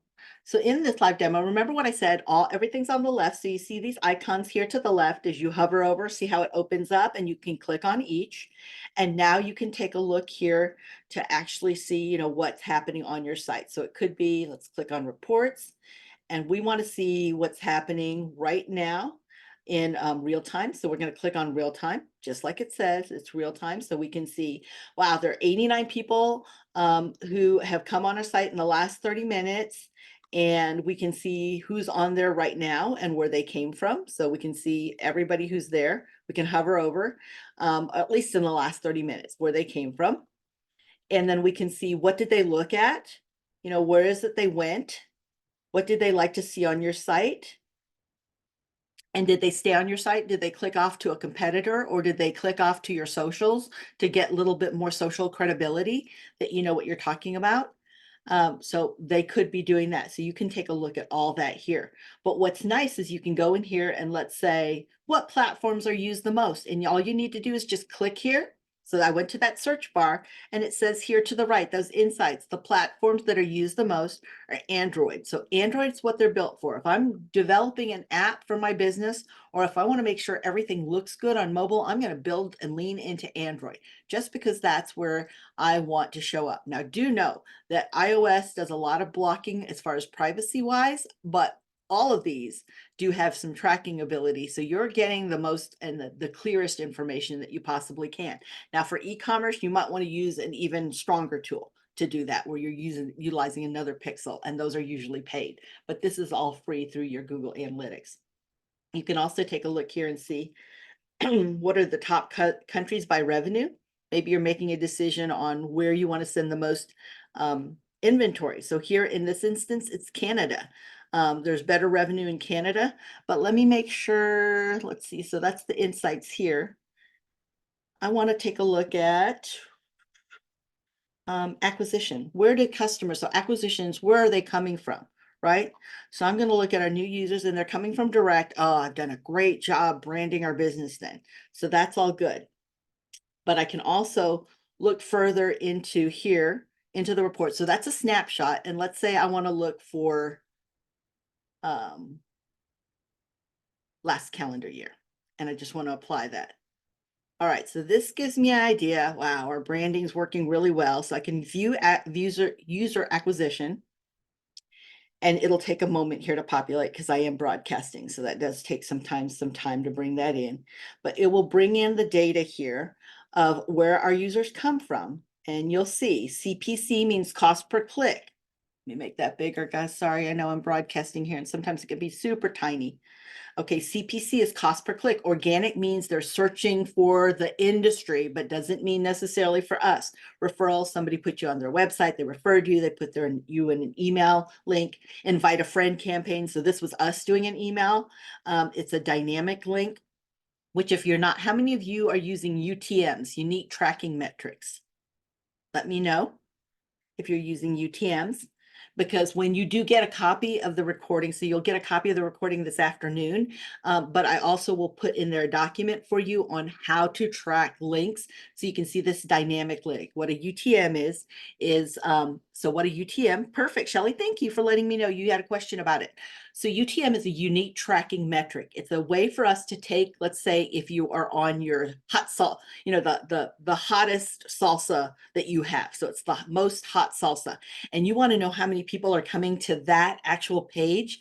Speaker 2: So in this live demo, remember what I said, everything's on the left. So you see these icons here to the left as you hover over, see how it opens up, and you can click on each. And now you can take a look here to actually see, what's happening on your site. So it could be, let's click on reports, and we want to see what's happening right now in real time. So we're going to click on real time, just like it says, it's real time. So we can see, wow, there are 89 people who have come on our site in the last 30 minutes. And we can see who's on there right now and where they came from. So we can see everybody who's there. We can hover over, at least in the last 30 minutes, where they came from. And then we can see, what did they look at? Where is it they went? What did they like to see on your site? And did they stay on your site? Did they click off to a competitor, or did they click off to your socials to get a little bit more social credibility that you know what you're talking about? So they could be doing that. So you can take a look at all that here. But what's nice is you can go in here and let's say, what platforms are used the most? And all you need to do is just click here. So I went to that search bar, and it says here to the right, those insights, the platforms that are used the most are Android. So Android's what they're built for. If I'm developing an app for my business, or if I want to make sure everything looks good on mobile, I'm going to build and lean into Android, just because that's where I want to show up. Now, do know that iOS does a lot of blocking as far as privacy wise, but all of these do have some tracking ability. So you're getting the most and the clearest information that you possibly can. Now for e-commerce, you might want to use an even stronger tool to do that, where you're utilizing another pixel, and those are usually paid. But this is all free through your Google Analytics. You can also take a look here and see what are the top countries by revenue. Maybe you're making a decision on where you want to send the most inventory. So here in this instance, it's Canada. There's better revenue in Canada, but let me make sure, let's see. So that's the insights here. I want to take a look at acquisition. Where did customers, so acquisitions, where are they coming from, right? So I'm going to look at our new users, and they're coming from direct. Oh, I've done a great job branding our business then. So that's all good. But I can also look further into here, into the report. So that's a snapshot. And let's say I want to look for last calendar year, and I just want to apply that. All right, so this gives me an idea. Wow, our branding's working really well. So I can view user acquisition, and it'll take a moment here to populate because I am broadcasting. So that does take some time to bring that in. But it will bring in the data here of where our users come from. And you'll see CPC means cost per click. Let me make that bigger, guys. Sorry, I know I'm broadcasting here, and sometimes it can be super tiny. Okay, CPC is cost per click. Organic means they're searching for the industry, but doesn't mean necessarily for us. Referral, somebody put you on their website, they referred you, they put you in an email link. Invite a friend campaign. So this was us doing an email. It's a dynamic link, which if you're not, how many of you are using UTMs, unique tracking metrics? Let me know if you're using UTMs. because when you do get a copy of the recording, so you'll get a copy of the recording this afternoon, but I also will put in there a document for you on how to track links. So you can see this dynamic link. What a UTM so what a UTM, perfect, Shelley, thank you for letting me know you had a question about it. So UTM is a unique tracking metric. It's a way for us to take, let's say, if you are on your hot salt, the hottest salsa that you have. So it's the most hot salsa, and you want to know how many people are coming to that actual page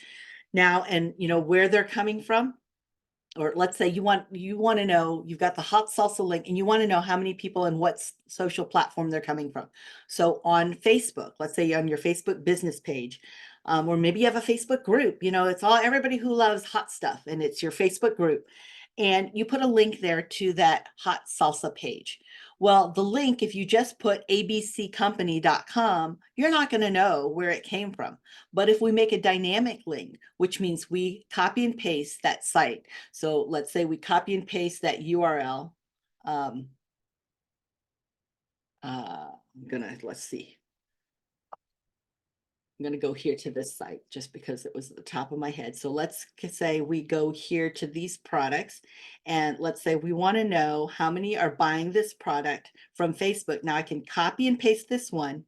Speaker 2: now, and where they're coming from. Or let's say you want to know, you've got the hot salsa link and you want to know how many people and what social platform they're coming from. So on Facebook, let's say on your Facebook business page, or maybe you have a Facebook group, it's all everybody who loves hot stuff and it's your Facebook group. And you put a link there to that hot salsa page. Well, the link, if you just put abccompany.com, you're not going to know where it came from. But if we make a dynamic link, which means we copy and paste that site. So let's say we copy and paste that URL. Let's see. I'm going to go here to this site just because it was at the top of my head. So let's say we go here to these products, and let's say we want to know how many are buying this product from Facebook. Now I can copy and paste this one,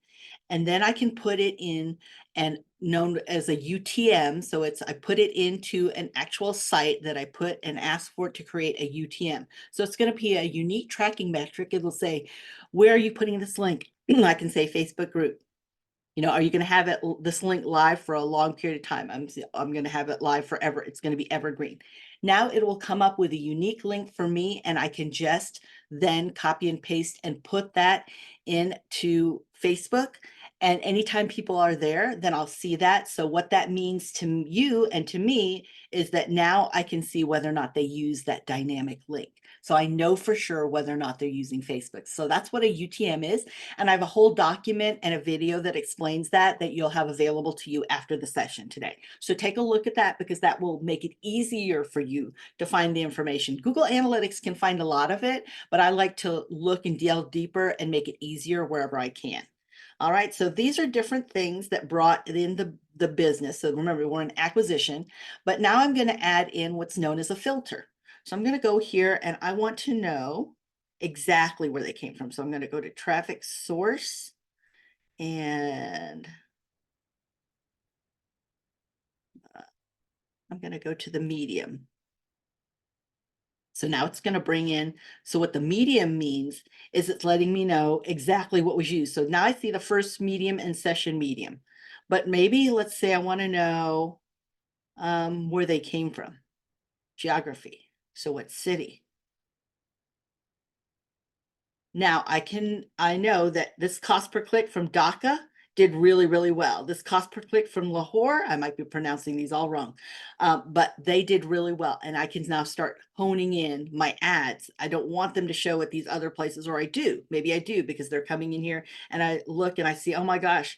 Speaker 2: and then I can put it in and known as a UTM. So I put it into an actual site that I put and ask for it to create a UTM. So it's going to be a unique tracking metric. It'll say, where are you putting this link? I can say Facebook group. Are you going to have this link live for a long period of time? I'm going to have it live forever. It's going to be evergreen. Now it will come up with a unique link for me, and I can just then copy and paste and put that into Facebook. And anytime people are there, then I'll see that. So what that means to you and to me is that now I can see whether or not they use that dynamic link. So I know for sure whether or not they're using Facebook. So that's what a UTM is. And I have a whole document and a video that explains that you'll have available to you after the session today. So take a look at that, because that will make it easier for you to find the information. Google Analytics can find a lot of it, but I like to look and delve deeper and make it easier wherever I can. All right, so these are different things that brought in the business. So remember, we're in acquisition, but now I'm going to add in what's known as a filter. So I'm going to go here and I want to know exactly where they came from. So I'm going to go to traffic source, and I'm going to go to the medium. So now it's going to bring in, so what the medium means is it's letting me know exactly what was used. So now I see the first medium and session medium, but maybe let's say I want to know where they came from. Geography. So what city? Now I know that this cost per click from Dhaka did really, really well. This cost per click from Lahore, I might be pronouncing these all wrong, but they did really well. And I can now start honing in my ads. I don't want them to show at these other places, or I do. Maybe I do, because they're coming in here and I look and I see, oh my gosh,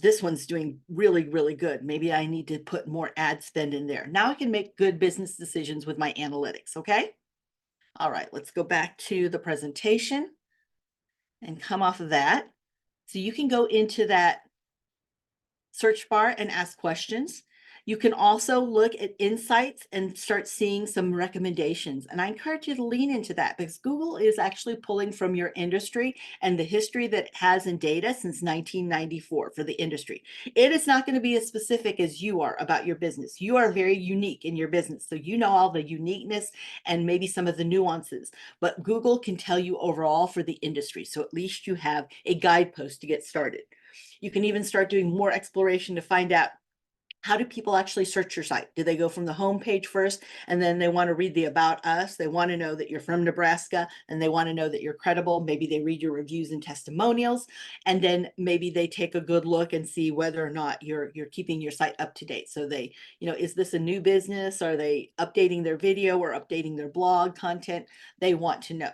Speaker 2: this one's doing really, really good. Maybe I need to put more ad spend in there. Now I can make good business decisions with my analytics, okay? All right, let's go back to the presentation and come off of that. So you can go into that search bar and ask questions. You can also look at insights and start seeing some recommendations. And I encourage you to lean into that, because Google is actually pulling from your industry and the history that it has in data since 1994 for the industry. It is not going to be as specific as you are about your business. You are very unique in your business. So you know all the uniqueness and maybe some of the nuances, but Google can tell you overall for the industry. So at least you have a guidepost to get started. You can even start doing more exploration to find out, how do people actually search your site? Do they go from the home page first, and then they want to read the about us? They want to know that you're from Nebraska, and they want to know that you're credible. Maybe they read your reviews and testimonials, and then maybe they take a good look and see whether or not you're keeping your site up to date. So they, is this a new business? Are they updating their video or updating their blog content? They want to know.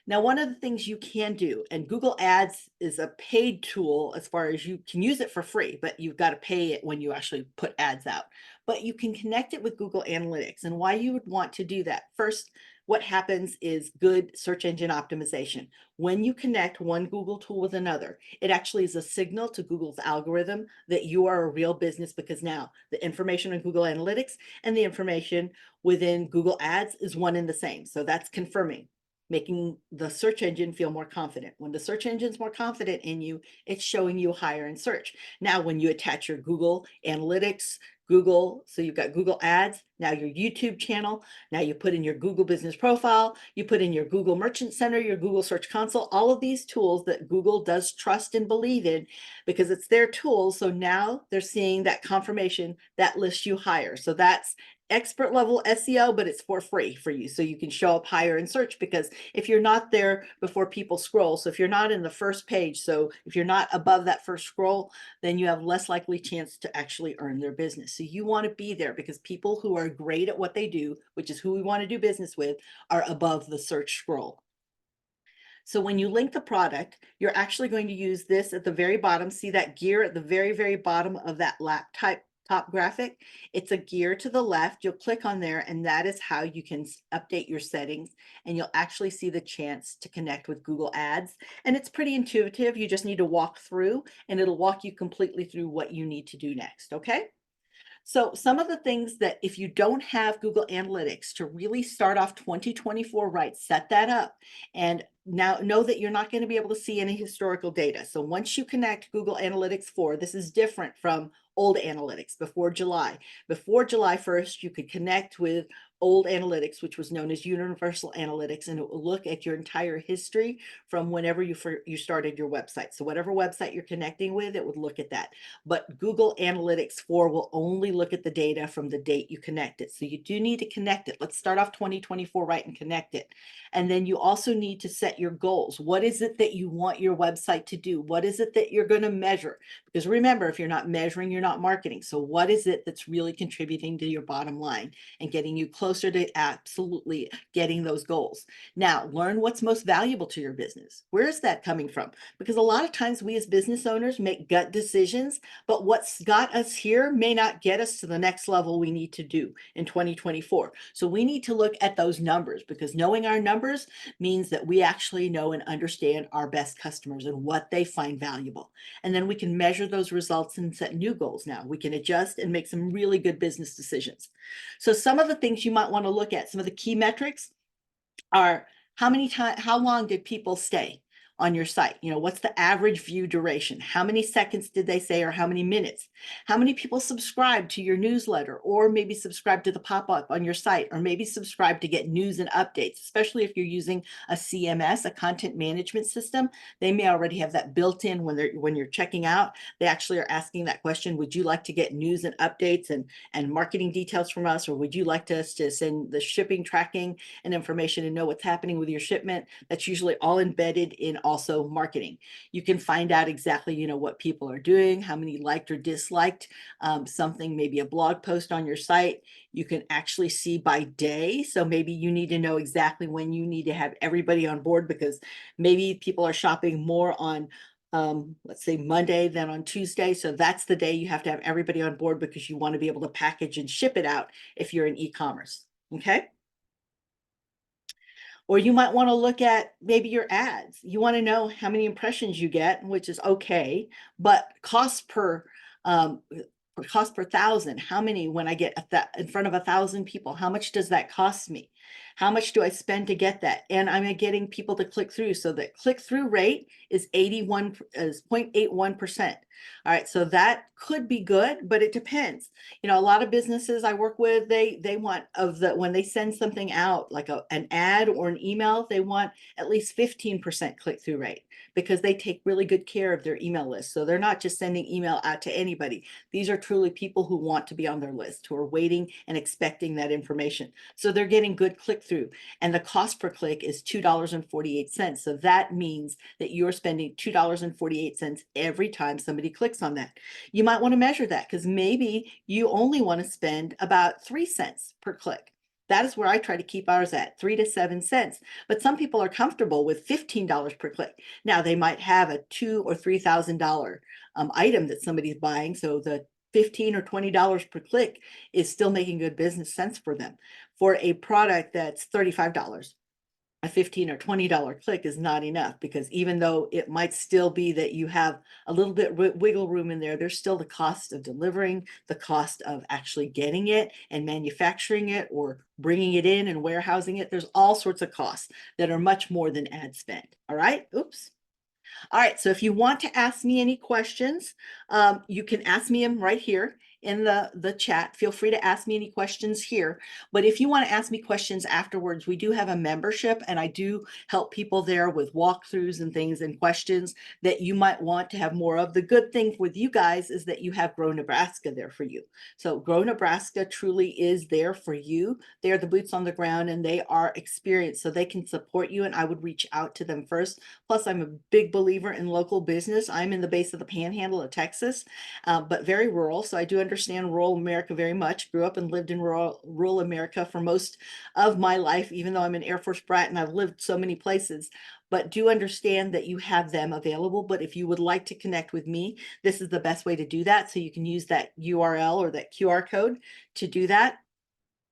Speaker 2: Now, one of the things you can do, and Google Ads is a paid tool as far as you can use it for free, but you've got to pay it when you actually put ads out. But you can connect it with Google Analytics. And why you would want to do that. First, what happens is good search engine optimization. When you connect one Google tool with another, it actually is a signal to Google's algorithm that you are a real business, because now the information in Google Analytics and the information within Google Ads is one and the same. So that's confirming, making the search engine feel more confident. When the search engine's more confident in you, it's showing you higher in search. Now, when you attach your Google Analytics, so you've got Google Ads, now your YouTube channel, now you put in your Google Business Profile, you put in your Google Merchant Center, your Google Search Console, all of these tools that Google does trust and believe in because it's their tools. So now they're seeing that confirmation that lists you higher. So that's expert level SEO, but it's for free for you. So you can show up higher in search, because if you're not there before people scroll, so if you're not in the first page, so if you're not above that first scroll, then you have less likely chance to actually earn their business. So you want to be there, because people who are great at what they do, which is who we want to do business with, are above the search scroll. So when you link the product, you're actually going to use this at the very bottom. See that gear at the very, very bottom of that top graphic? It's a gear to the left. You'll click on there, and that is how you can update your settings, and you'll actually see the chance to connect with Google Ads. And it's pretty intuitive. You just need to walk through, and it'll walk you completely through what you need to do next, okay? So some of the things that, if you don't have Google Analytics to really start off 2024 right, set that up. And now know that you're not going to be able to see any historical data. So once you connect Google Analytics 4, this is different from old analytics before July. Before July 1st, you could connect with old analytics, which was known as universal analytics, and it will look at your entire history from whenever you started your website. So whatever website you're connecting with, it would look at that. But Google Analytics 4 will only look at the data from the date you connect it. So you do need to connect it. Let's start off 2024 right and connect it. And then you also need to set your goals. What is it that you want your website to do? What is it that you're going to measure? Because remember, if you're not measuring, you're not marketing. So what is it that's really contributing to your bottom line and getting you closer to absolutely getting those goals? Now, learn what's most valuable to your business. Where is that coming from? Because a lot of times we as business owners make gut decisions, but what's got us here may not get us to the next level we need to do in 2024. So we need to look at those numbers, because knowing our numbers means that we actually know and understand our best customers and what they find valuable. And then we can measure those results and set new goals. Now we can adjust and make some really good business decisions. So some of the things you might want to look at, some of the key metrics are how long did people stay on your site? You know, what's the average view duration? How many seconds did they say, or how many minutes? How many people subscribe to your newsletter, or maybe subscribe to the pop-up on your site, or maybe subscribe to get news and updates, especially if you're using a CMS, a content management system. They may already have that built in when you're checking out. They actually are asking that question: would you like to get news and updates and marketing details from us, or would you like us to send the shipping tracking and information and know what's happening with your shipment? That's usually all embedded in also marketing. You can find out exactly, you know, what people are doing, how many liked or disliked something, maybe a blog post on your site. You can actually see by day. So maybe you need to know exactly when you need to have everybody on board, because maybe people are shopping more on let's say Monday than on Tuesday. So that's the day you have to have everybody on board, because you want to be able to package and ship it out if you're in e-commerce. Okay. Or you might want to look at maybe your ads. You want to know how many impressions you get, which is okay, but um, cost per thousand. How many, when I get in front of 1,000 people, how much does that cost me? How much do I spend to get that? And I'm getting people to click through. So the click-through rate is 0.81%. All right, so that could be good, but it depends. You know, a lot of businesses I work with, they want when they send something out, like an ad or an email, they want at least 15% click-through rate, because they take really good care of their email list. So they're not just sending email out to anybody. These are truly people who want to be on their list, who are waiting and expecting that information. So they're getting good click-through, and the cost per click is $2.48. So that means that you're spending $2.48 every time somebody clicks on that. You might want to measure that, because maybe you only want to spend about 3 cents per click. That is where I try to keep ours at, 3 to 7 cents. But some people are comfortable with $15 per click. Now they might have a $2,000 or $3,000 item that somebody's buying, so the $15 or $20 per click is still making good business sense for them. For a product that's $35, a $15 or $20 click is not enough, because even though it might still be that you have a little bit wiggle room in there, there's still the cost of delivering, the cost of actually getting it and manufacturing it or bringing it in and warehousing it. There's all sorts of costs that are much more than ad spend. All right. Oops. All right, so if you want to ask me any questions, you can ask me them right here in the chat. Feel free to ask me any questions here. But if you want to ask me questions afterwards, we do have a membership, and I do help people there with walkthroughs and things and questions that you might want to have more of. The good thing with you guys is that you have Grow Nebraska there for you. So Grow Nebraska truly is there for you. They're the boots on the ground, and they are experienced, so they can support you, and I would reach out to them first. Plus, I'm a big believer in local business. I'm in the base of the panhandle of Texas, but very rural. So I do understand rural America very much. Grew up and lived in rural America for most of my life, even though I'm an Air Force brat and I've lived so many places. But do understand that you have them available. But if you would like to connect with me, this is the best way to do that. So you can use that URL or that QR code to do that,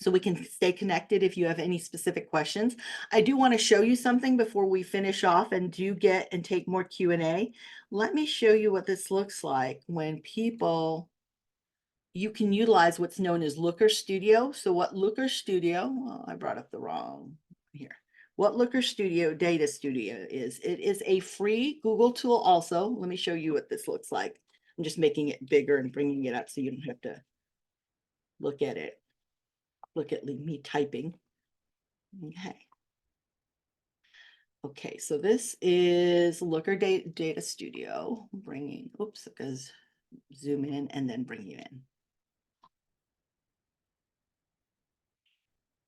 Speaker 2: so we can stay connected if you have any specific questions. I do want to show you something before we finish off and do get and take more Q&A. Let me show you what this looks like when people, you can utilize what's known as Looker Studio. So what Looker Studio, oh, I brought up the wrong here. What Looker Studio Data Studio is, it is a free Google tool also. Let me show you what this looks like. I'm just making it bigger and bringing it up so you don't have to look at it. Look at me typing. Okay. Okay, so this is Looker Data Studio, bringing, oops, it goes zoom in and then bring you in.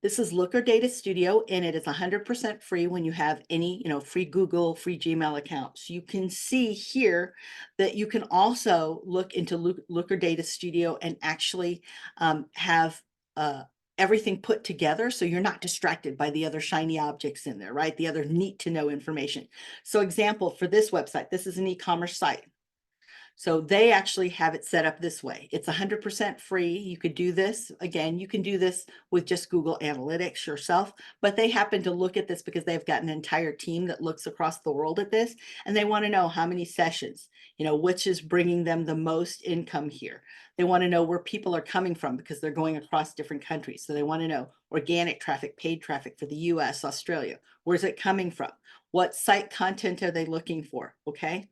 Speaker 2: This is Looker Data Studio, and it is 100% free when you have any, free Google, free Gmail accounts. You can see here that you can also look into Looker Data Studio and actually have everything put together, so you're not distracted by the other shiny objects in there, right? The other neat to know information. So example, for this website, this is an e-commerce site. So they actually have it set up this way. It's 100% free. You could do this. Again, you can do this with just Google Analytics yourself, but they happen to look at this because they've got an entire team that looks across the world at this, and they want to know how many sessions, which is bringing them the most income here. They want to know where people are coming from because they're going across different countries. So they want to know organic traffic, paid traffic for the US, Australia. Where's it coming from? What site content are they looking for? Okay.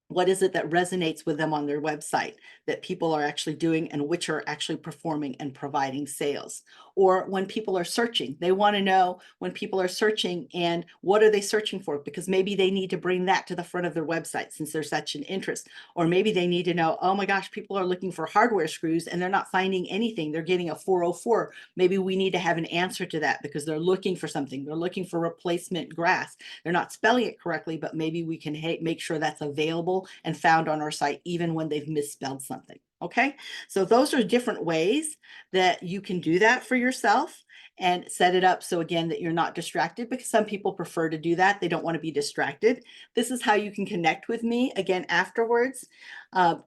Speaker 2: What is it that resonates with them on their website that people are actually doing and which are actually performing and providing sales? Or when people are searching, they want to know when people are searching and what are they searching for? Because maybe they need to bring that to the front of their website since there's such an interest. Or maybe they need to know, oh my gosh, people are looking for hardware screws and they're not finding anything. They're getting a 404. Maybe we need to have an answer to that because they're looking for something. They're looking for replacement grass. They're not spelling it correctly, but maybe we can make sure that's available and found on our site, even when they've misspelled something. Okay, so those are different ways that you can do that for yourself and set it up so again that you're not distracted, because some people prefer to do that. They don't want to be distracted. This is how you can connect with me again afterwards,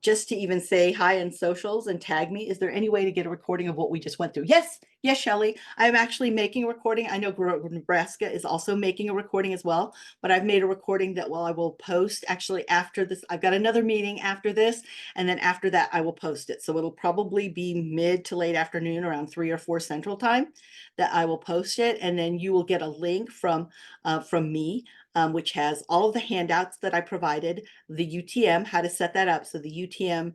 Speaker 2: just to even say hi in socials and tag me. Is there any way to get a recording of what we just went through? Yes, Shelly, I'm actually making a recording. I know Nebraska is also making a recording as well, but I've made a recording that I will post actually after this. I've got another meeting after this, and then after that I will post it. So it'll probably be mid to late afternoon around 3 or 4 Central Time that I will post it, and then you will get a link from me, which has all of the handouts that I provided, the UTM, how to set that up. So the UTM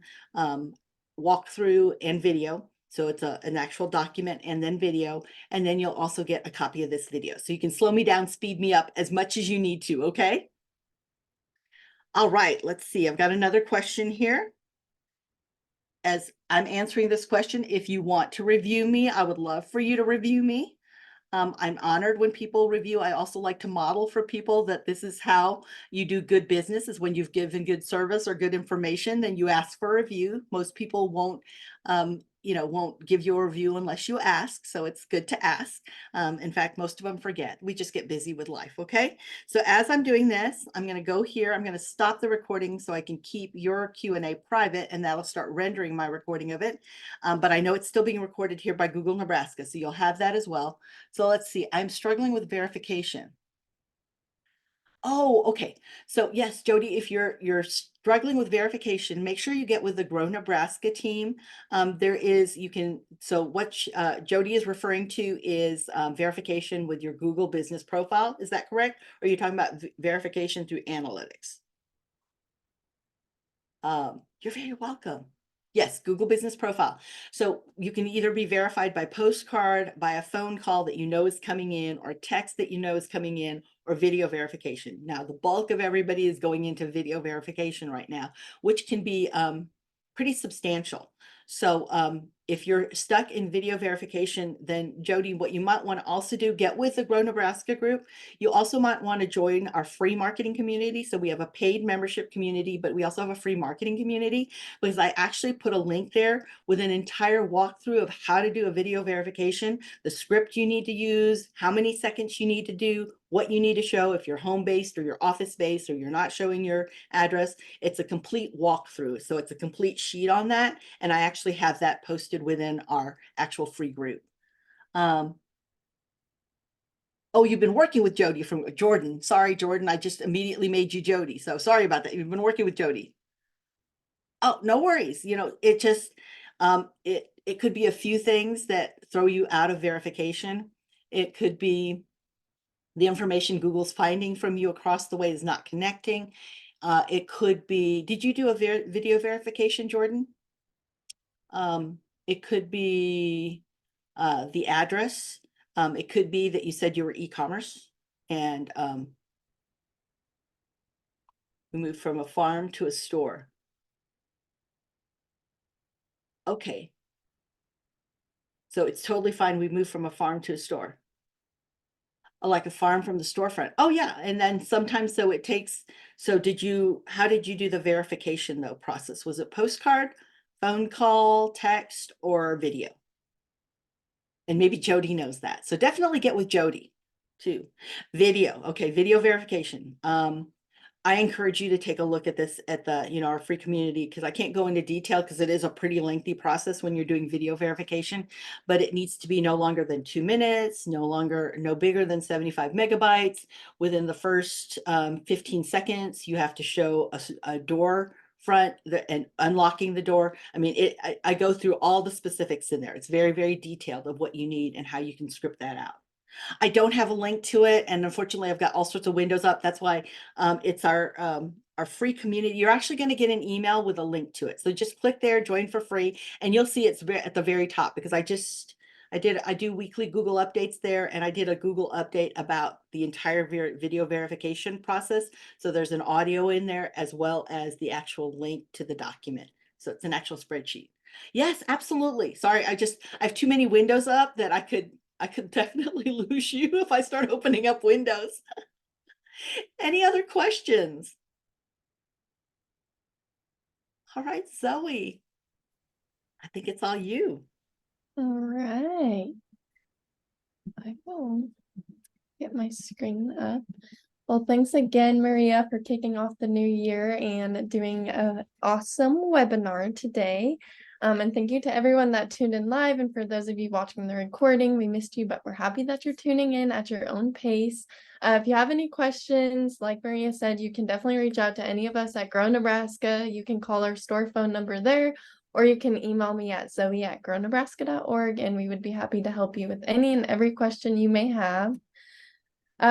Speaker 2: walkthrough and video. So it's an actual document and then video, and then you'll also get a copy of this video. So you can slow me down, speed me up as much as you need to, okay? All right, let's see. I've got another question here. As I'm answering this question, if you want to review me, I would love for you to review me. I'm honored when people review. I also like to model for people that this is how you do good business, is when you've given good service or good information, then you ask for a review. Most people won't, won't give you a review unless you ask. So it's good to ask. In fact, most of them forget. We just get busy with life. Okay. So as I'm doing this, I'm going to go here. I'm going to stop the recording so I can keep your Q&A private, and that'll start rendering my recording of it. But I know it's still being recorded here by Google Nebraska, so you'll have that as well. So let's see. I'm struggling with verification. Oh, okay. So yes, Jody, if you're struggling with verification, make sure you get with the Grow Nebraska team. So what Jody is referring to is verification with your Google business profile. Is that correct? Or are you talking about verification through analytics? You're very welcome. Yes, Google Business Profile. So you can either be verified by postcard, by a phone call that you know is coming in, or text that you know is coming in, or video verification. Now, the bulk of everybody is going into video verification right now, which can be pretty substantial. So if you're stuck in video verification, then Jody, what you might want to also do, get with the Grow Nebraska group. You also might want to join our free marketing community. So we have a paid membership community, but we also have a free marketing community, because I actually put a link there with an entire walkthrough of how to do a video verification, the script you need to use, how many seconds you need to do, what you need to show if you're home-based or you're office-based or you're not showing your address. It's a complete walkthrough. So it's a complete sheet on that. And I actually have that posted within our actual free group. Oh, you've been working with Jody from Jordan. Sorry, Jordan, I just immediately made you Jody. So sorry about that. You've been working with Jody. Oh, no worries. It just, it could be a few things that throw you out of verification. It could be the information Google's finding from you across the way is not connecting. It could be, did you do a video verification, Jordan? It could be the address. It could be that you said you were e-commerce, and we moved from a farm to a store. Okay. So it's totally fine. We moved from a farm to a store. Like a farm from the storefront. Oh yeah. And then sometimes, so it takes, how did you do the verification though process? Was it postcard, phone call, text, or video? And maybe Jody knows that. So definitely get with Jody too. Video. Okay. Video verification. I encourage you to take a look at this at the, our free community, because I can't go into detail because it is a pretty lengthy process when you're doing video verification, but it needs to be no longer than 2 minutes, no bigger than 75 megabytes. Within the first 15 seconds, you have to show a door front and unlocking the door. I mean, I go through all the specifics in there. It's very, very detailed of what you need and how you can script that out. I don't have a link to it, and unfortunately I've got all sorts of windows up. That's why it's our free community. You're actually going to get an email with a link to it. So just click there, join for free, and you'll see it's at the very top, because I do weekly Google updates there, and I did a Google update about the entire video verification process. So there's an audio in there as well as the actual link to the document. So it's an actual spreadsheet. Yes, absolutely. Sorry, I have too many windows up that I could definitely lose you if I start opening up windows. Any other questions? All right, Zoe, I think it's all you.
Speaker 1: All right. I will get my screen up. Well, thanks again, Maria, for kicking off the new year and doing an awesome webinar today. And thank you to everyone that tuned in live. And for those of you watching the recording, we missed you, but we're happy that you're tuning in at your own pace. If you have any questions, like Maria said, you can definitely reach out to any of us at Grow Nebraska. You can call our store phone number there, or you can email me at zoe@grownebraska.org, and we would be happy to help you with any and every question you may have.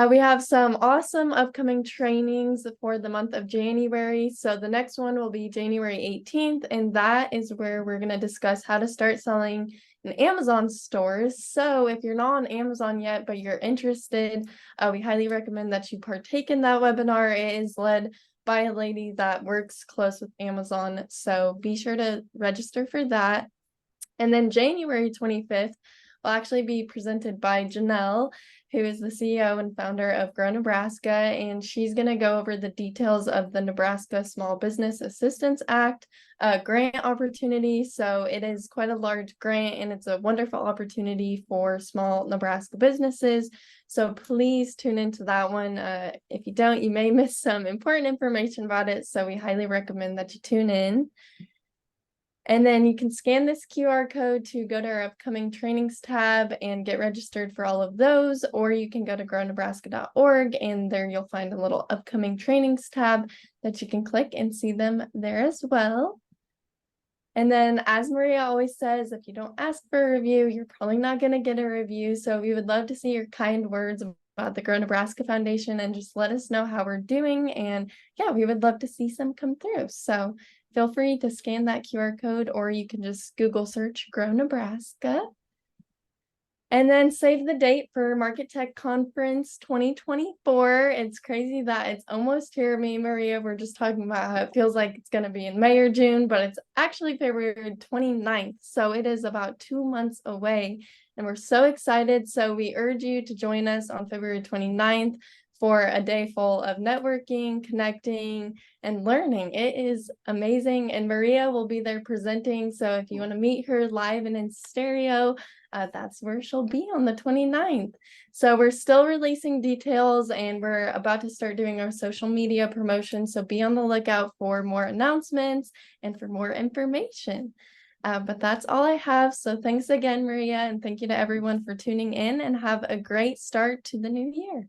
Speaker 1: We have some awesome upcoming trainings for the month of January. So the next one will be January 18th, and that is where we're going to discuss how to start selling in Amazon stores. So if you're not on Amazon yet, but you're interested, we highly recommend that you partake in that webinar. It is led by a lady that works close with Amazon. So be sure to register for that. And then January 25th, will actually be presented by Janelle, who is the CEO and founder of Grow Nebraska, and she's going to go over the details of the Nebraska Small Business Assistance Act grant opportunity. So it is quite a large grant, and it's a wonderful opportunity for small Nebraska businesses. So please tune into that one. If you don't, you may miss some important information about it. So we highly recommend that you tune in. And then you can scan this QR code to go to our upcoming trainings tab and get registered for all of those, or you can go to grownebraska.org and there you'll find a little upcoming trainings tab that you can click and see them there as well. And then, as Maria always says, if you don't ask for a review, you're probably not going to get a review. So we would love to see your kind words about the Grow Nebraska Foundation and just let us know how we're doing. And yeah, we would love to see some come through. So feel free to scan that QR code, or you can just Google search Grow Nebraska. And then save the date for Market Tech Conference 2024. It's crazy that it's almost here. Me and Maria were just talking about how it feels like it's going to be in May or June, but it's actually February 29th. So it is about 2 months away. And we're so excited. So we urge you to join us on February 29th for a day full of networking, connecting, and learning. It is amazing. And Maria will be there presenting. So if you want to meet her live and in stereo, that's where she'll be on the 29th. So we're still releasing details, and we're about to start doing our social media promotion. So be on the lookout for more announcements and for more information. But that's all I have. So thanks again, Maria, and thank you to everyone for tuning in, and have a great start to the new year.